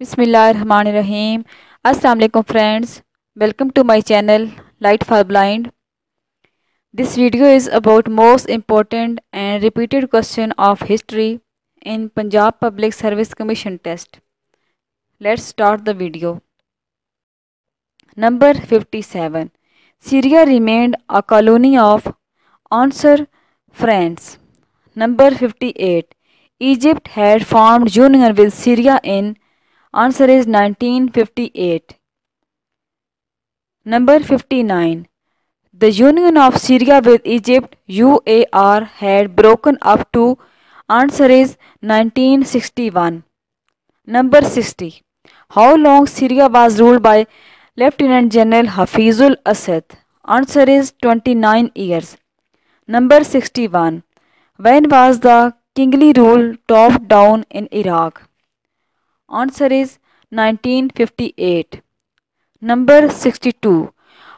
Bismillahirrahmanirrahim. Assalamu alaikum friends. Welcome to my channel Lightforblind. This video is about most important and repeated question of history in Punjab Public Service Commission test. Let's start the video. Number 57. Syria remained a colony of. Answer, France. Number 58. Egypt had formed union with Syria in. Answer is 1958. Number 59. The union of Syria with Egypt UAR had broken up to. Answer is 1961. Number 60. How long Syria was ruled by Lieutenant General Hafizul Assad? Answer is 29 years. Number 61. When was the kingly rule topped down in Iraq? Answer is 1958. Number 62.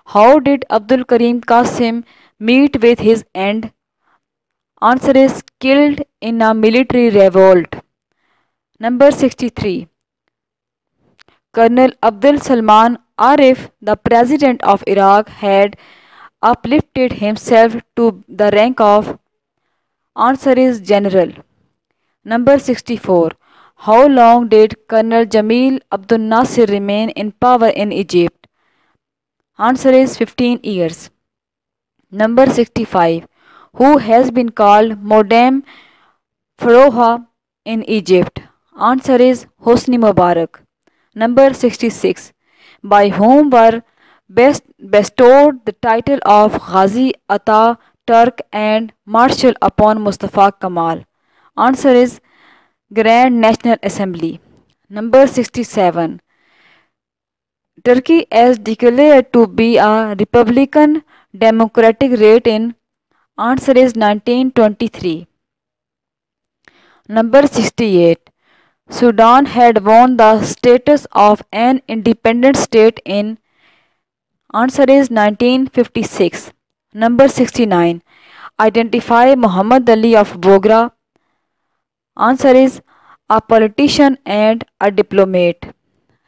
How did Abdul Karim Qasim meet with his end? Answer is killed in a military revolt. Number 63. Colonel Abdul Salman Arif, the president of Iraq, had uplifted himself to the rank of. Answer is general. Number 64. How long did Colonel Jamil Abdul Nasir remain in power in Egypt? Answer is 15 years. Number 65. Who has been called Modem Pharaoh in Egypt? Answer is Hosni Mubarak. Number 66. By whom were bestowed the title of Ghazi Ata Turk and Marshal upon Mustafa Kemal? Answer is Grand National Assembly. Number 67. Turkey is declared to be a Republican democratic rate in. Answer is 1923. Number 68. Sudan had won the status of an independent state in. Answer is 1956. Number 69. Identify Muhammad Ali of Bogra. Answer is a politician and a diplomat.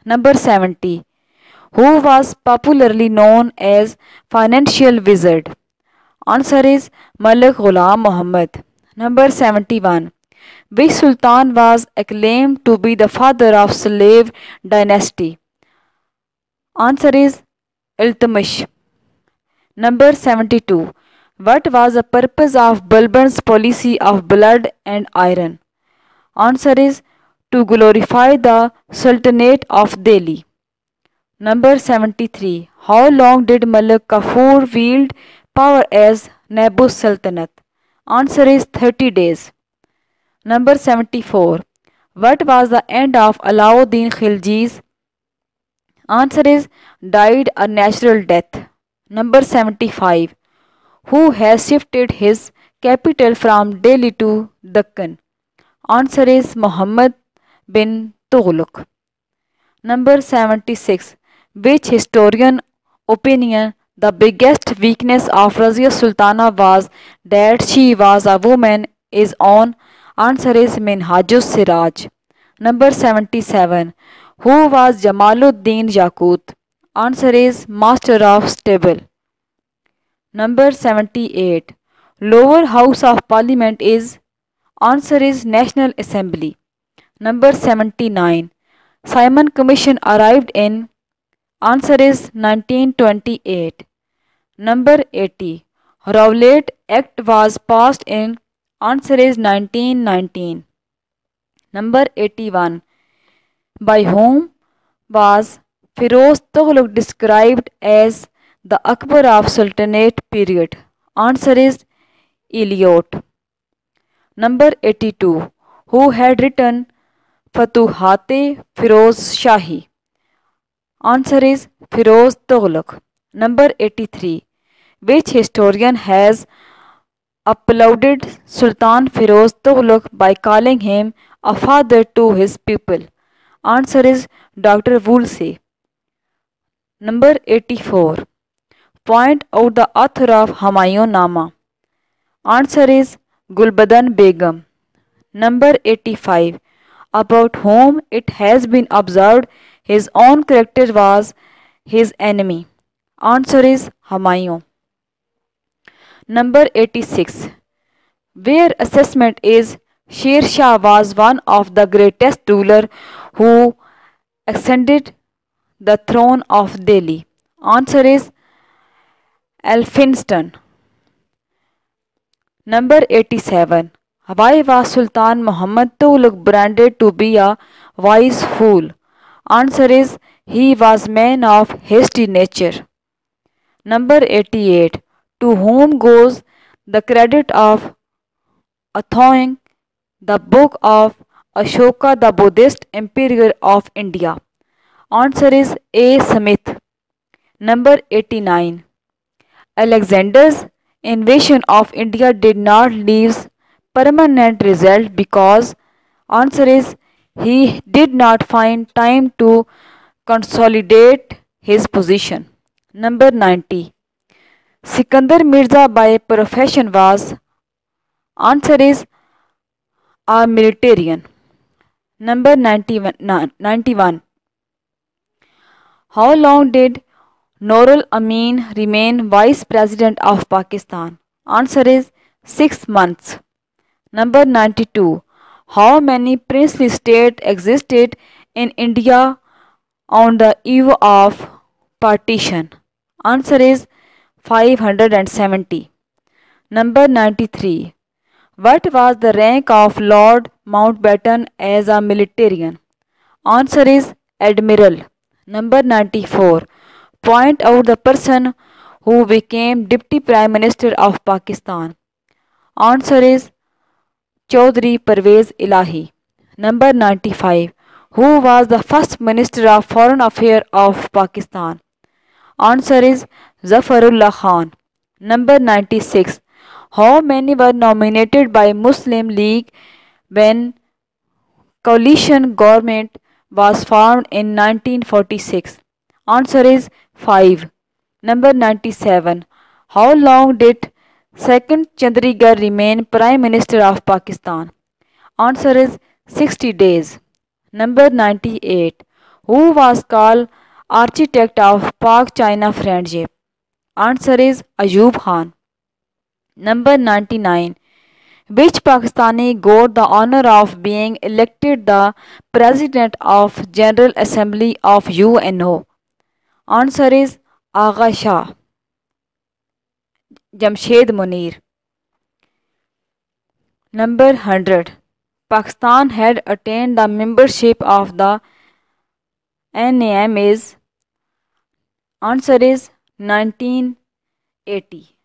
Number 70. Who was popularly known as financial wizard? Answer is Malik Ghulam Muhammad. Number 71. Which sultan was acclaimed to be the father of slave dynasty? Answer is Iltutmish. Number 72. What was the purpose of Balban's policy of blood and iron? Answer is to glorify the Sultanate of Delhi. Number 73. How long did Malik Kafur wield power as Nabu Sultanate? Answer is 30 days. Number 74. What was the end of Alauddin Khilji's? Answer is died a natural death. Number 75. Who has shifted his capital from Delhi to Deccan? Answer is Muhammad bin Tughlaq. Number 76. Which historian opinion the biggest weakness of Razia Sultana was that she was a woman is on? Answer is Minhajus Siraj. Number 77. Who was Jamaluddin Yaqut? Answer is Master of Stable. Number 78. Lower House of Parliament is. Answer is National Assembly. Number 79. Simon Commission arrived in. Answer is 1928. Number 80. Rowlatt Act was passed in. Answer is 1919. Number 81. By whom was Firoz Tughlaq described as the Akbar of Sultanate period? Answer is Eliot. Number 82. Who had written Futuhat-e Firoz Shahi? Answer is Firoz Tughlaq. Number 83. Which historian has applauded Sultan Firoz Tughlaq by calling him a father to his people? Answer is Dr. Woolsey. Number 84. Point out the author of Humayun Nama. Answer is Gulbadan Begum. Number 85. about whom it has been observed his own character was his enemy? Answer is Humayun. Number 86. Where assessment is Sher Shah was one of the greatest ruler who ascended the throne of Delhi. Answer is Elphinstone. Number 87. Why was Sultan Muhammad Tughlaq branded to be a wise fool? Answer is he was man of hasty nature. Number 88. To whom goes the credit of authoring the book of Ashoka, the Buddhist emperor of India? Answer is A. Smith. Number 89. Alexander's invasion of India did not leave permanent result because answer is he did not find time to consolidate his position. Number 90. Sikandar Mirza by profession was answer is a militarian. Number 91. How long did Nurul Amin remain Vice President of Pakistan? Answer is 6 months. Number 92. How many princely states existed in India on the eve of partition? Answer is 570. Number 93. What was the rank of Lord Mountbatten as a militarian? Answer is Admiral. Number 94. Point out the person who became Deputy Prime Minister of Pakistan. Answer is Chaudhry Pervez Ilahi. Number 95. Who was the first Minister of Foreign Affairs of Pakistan? Answer is Zafarullah Khan. Number 96. How many were nominated by Muslim League when coalition government was formed in 1946? Answer is 5. Number 97. How long did second Chandigarh remain Prime Minister of Pakistan? Answer is 60 days. Number 98. Who was called architect of Pak-China friendship? Answer is Ayub Khan. Number 99. Which Pakistani got the honor of being elected the President of General Assembly of UNO? Answer is Agha Shah. Jamshed Munir. Number 100. Pakistan had attained the membership of the NAM is answer is 1980.